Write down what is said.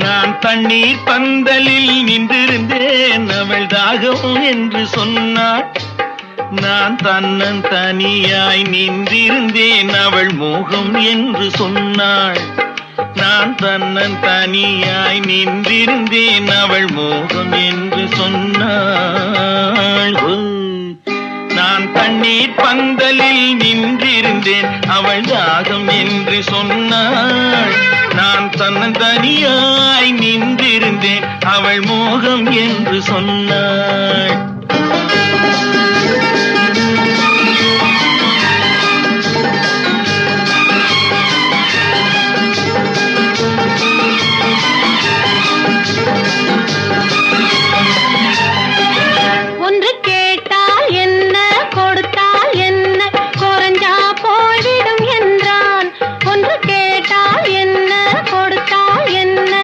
நான் தண்ணீர் பந்தலில் நின்றிருந்தேன், அவள் தாகம் என்று சொன்னாள். நான் தன்னன் தனியாய் நின்றிருந்தேன், அவள் மோகம் என்று சொன்னாள். நான் தன்னன் தனியாய் நின்றிருந்தேன், அவள் மோகம் என்று சொன்னாள். நான் தண்ணீர் பந்தலில் நின்றிருந்தேன், அவள் தாகம் என்று சொன்னாள். நான் தன்னன் தனியாய் நின்றிருந்தேன், அவள் மோகம் என்று சொன்னாள்.